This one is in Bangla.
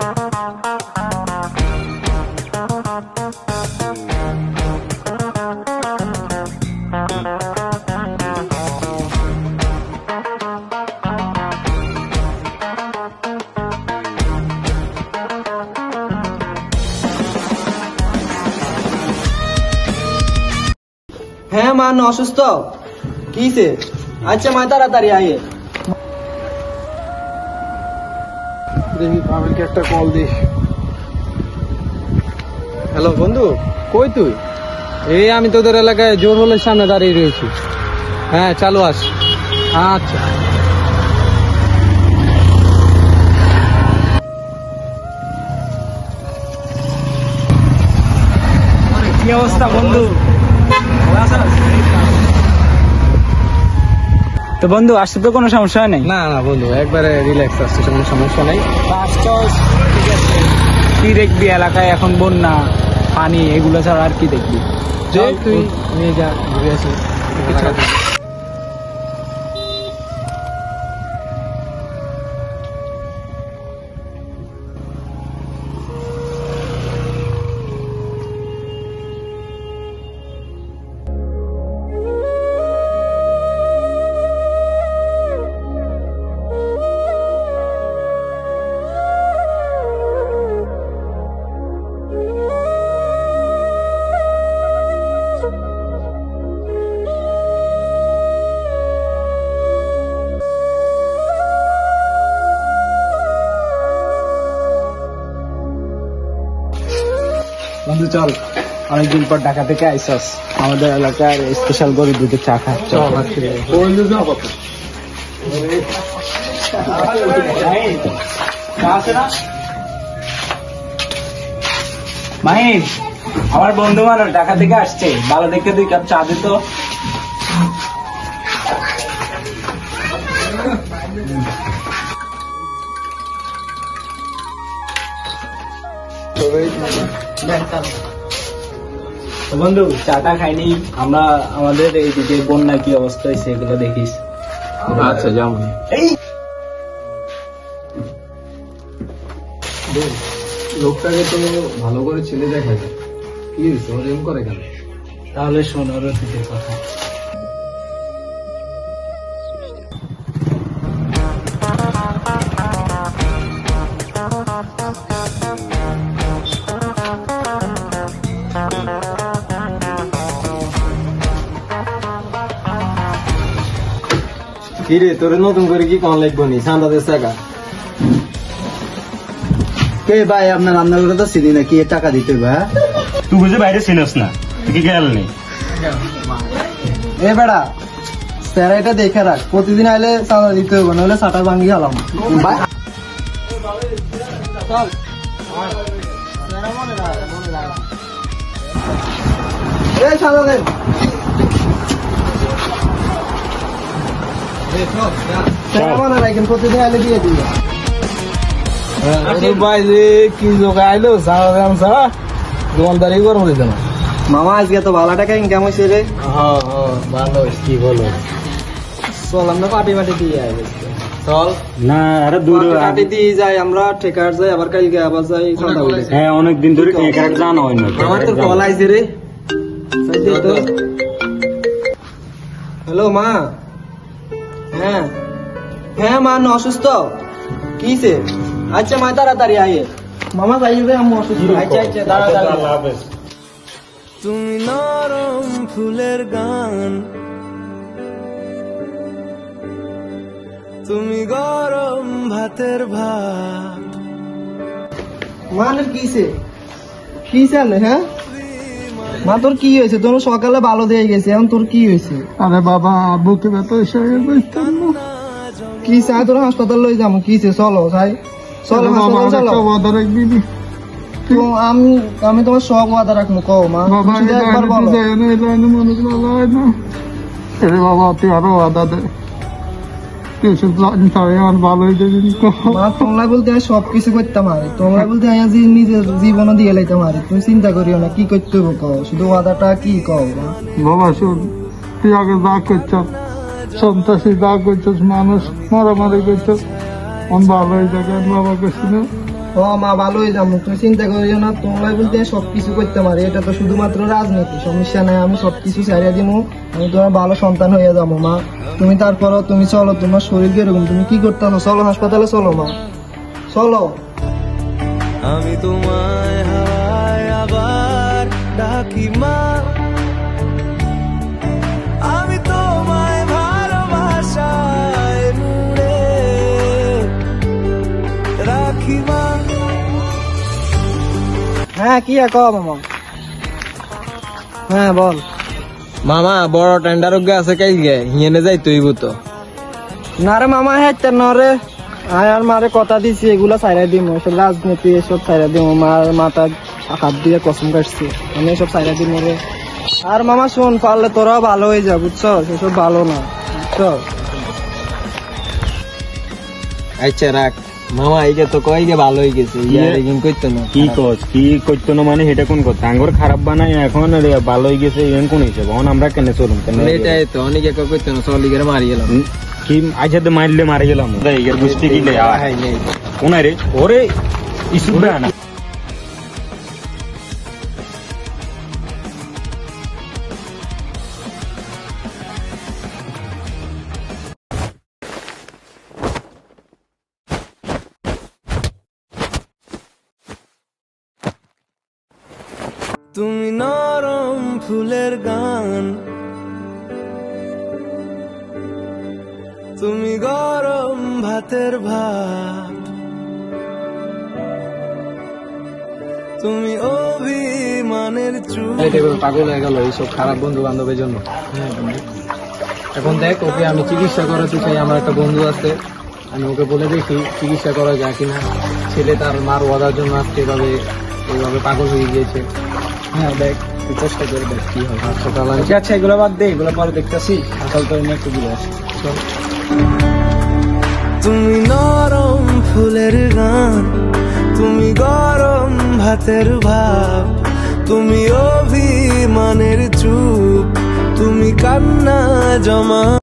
হ্যাঁ মা অসুস্থ কিসে? আচ্ছা মা তাড়াতাড়ি আয়ে। দেখি আমাকে একটা কল দিস। হ্যালো বন্ধু, কই তুই? এই আমি তোদের এলাকায় জোর হলের সামনে দাঁড়িয়ে রয়েছি। হ্যাঁ চালু আস। আচ্ছা কি অবস্থা বন্ধু? তো বন্ধু আসতে তো কোনো সমস্যা নেই? না না বন্ধু, একবারে রিল্যাক্স আসছে, কোনো সমস্যা নাই। ঠিক আছে, কি দেখবি এলাকায় এখন বন্যা পানি এগুলো ছাড়া আর কি দেখবি? চল তুই নিয়ে যা, ঘুরে আসি। বন্ধু চল, অনেকদিন পর ঢাকা থেকে আইসস, আমাদের এলাকার স্পেশাল গরিব দুধের চা খা। মাহিন, আমার বন্ধু মানুষ ঢাকা থেকে আসছে, ভালো দেখে 2 কাপ চা দিত। বন্ধু চাটা খাইনি আমরা, আমাদের এইদিকে বন্যা কি অবস্থা হয়েছে এগুলো দেখিস। আচ্ছা যেমন লোকটাকে তো ভালো করে ছেলে দেখা যায়, কি হয়েছে ওর এম করে কেন? তাহলে শোন ওর অতীতের কথা। কি রে, তোর নতুন করে কি কন লাগবো নি? চাঁদাদের টাকা কে ভাই? আপনার রান্নাগুলো তো চিনি না, কি টাকা দিতে ভাই? তুই বুঝে বাইরে চিনস না, কি খেয়াল নেই। এ বেড়া স্যার, এটা দেখে রাখ, প্রতিদিন আইলে চাঁদা দিতে হবে, নাহলে চাটা ভাঙি গেলাম ভাই। চাঁদা দেন মনে রাখেন, প্রতিদিন আইলে দিয়ে দিবে। ভাই যে কি যোগায় আইলো দোকানদারি করবো দিতে না। মামা আজকে তো ভালো টাকা ইনকাম হয়েছে রে। ভালো, কি বলো? চল আমরা পার্টি মাটি দিয়ে আই, চল না আরে দূর পার্টি দিয়ে যাই, আমরা ঠেকার যাই, আবার কালকে আবার যাই। হ্যাঁ অনেকদিন ধরে টেকার জানো হয় না। আমার তো কল আইছে রে। হ্যালো মা। হ্যাঁ হ্যাঁ মা অসুস্থ কিসে? আচ্ছা মা তাড়াতাড়ি আইয়ে। মামা যাইবে, আমি অসুস্থ। আচ্ছা আচ্ছা তাড়াতাড়ি। তুমি নরম ফুলের গান, তুমি গরম ভাতের ভাত। মানে কিসে কিসে আনে? হ্যাঁ মা তোর কি হয়েছে? তোর সকালে ভালো দিয়ে গেছে, এখন তোর কি হয়েছে? আরে বাবা, বুকে ব্যথা এসে কি চাই? তোর হাসপাতাল লই যাবো। কিসে? চলো চাই, চলো হাসপাতাল চলো। তো আমি তোমার সব ওয়াদা রাখবো। কও মা, একবার বলো। বাবা তুই আরো ওয়াদা দে, মা তোমরা বলতে আমি সবকিছু করতাম, আরে তোমরা বলতে আমি নিজের জীবনও দিয়ে লাইতাম। আরে তুমি চিন্তা করিও না, কি করতে হবে কও, শুধু ওয়াদাটা কি কও। বাবা শোন, তুই আগে যা করছ, সন্ত্রাসী যা করছিস, মানুষ মারামারি করছিস, ভালো হয়ে যাবে। বাবা করছি না, ও মা ভালো হয়ে যাবো, তুমি চিন্তা করিও না। তোমরা বলতে সবকিছু করতে পারি, এটা তো শুধুমাত্র রাজনীতি, সমস্যা নাই। আমি সবকিছু ছাড়িয়ে দিব, আমি তোমার ভালো সন্তান হয়ে যাবো মা। তুমি তারপরও তুমি চলো, তোমার শরীর কিরকম, তুমি কি করতে হবে? চলো হাসপাতালে চলো মা, চলো। আমি তোমায় হাওয়ায় আবার ডাকি মা, আমি তোমায় ভালোবাসায় মুড়ে রাখি মা। হ্যাঁ কি আর কও মামা? হ্যাঁ বল। মামা বড় টেন্ডার আছে কাই গে হিয়েনে যাই তুইব তো। না রে মামা, হ্যাঁ না রে, আয় আর মারে কথা দিছি এগুলা ছাইরা দিম, এসব রাজনীতি এসব ছাইরা দিম। মার মাথা হাত দিয়ে কসম কাটছি, আমি এসব ছাইরা দিম রে। আর মামা শোন, পারলে তোরা ভালো হয়ে যা, বুঝছো? সেসব ভালো না, বুঝছো? আচ্ছা রাখ মামা, এই যে তো কই গে ভালো হয়ে গেছে, ইয়ারিং কইতো না। কি কস কি করতো না মানে এটা কোন কথা? আঙ্গুর খারাপ বানাই এখন ভালো হয়ে গেছে এমন কোন হিসেবে? এখন আমরা কেন চলুন কেন? এটাই তো অনেকে কইতো না, চলি করে মারি গেলাম। কি আইসাতে মারলে মারি গেলাম এর বুঝতে গেলে কোনায় রে ওরে ইস্যু না। তুমি নরম ফুলের গান, তুমি গরম ভাতের ভাত, তুমি অভিমানের চুপ। পাগল হয়ে গেল এইসব খারাপ বন্ধু বান্ধবের জন্য। এখন দেখ, ওকে আমি চিকিৎসা করাতে চাই, আমার একটা বন্ধু আছে, আমি ওকে বলে দেখি চিকিৎসা করা যায় কিনা। ছেলে তার মার ওয়াদার জন্য আজকে এইভাবে পাগল হয়ে গিয়েছে। হ্যাঁ দেখ, তুই চেষ্টা করে দেখ কি হয়। আচ্ছা তাহলে ঠিক আছে, এগুলো বাদ দে, এগুলো পরে দেখতেছি। আসল তো এমনি একটু দূরে আসি। তুমি নরম ফুলের গান, তুমি গরম ভাতের ভাব, তুমি অভিমানের চুপ, তুমি কান্না জমা।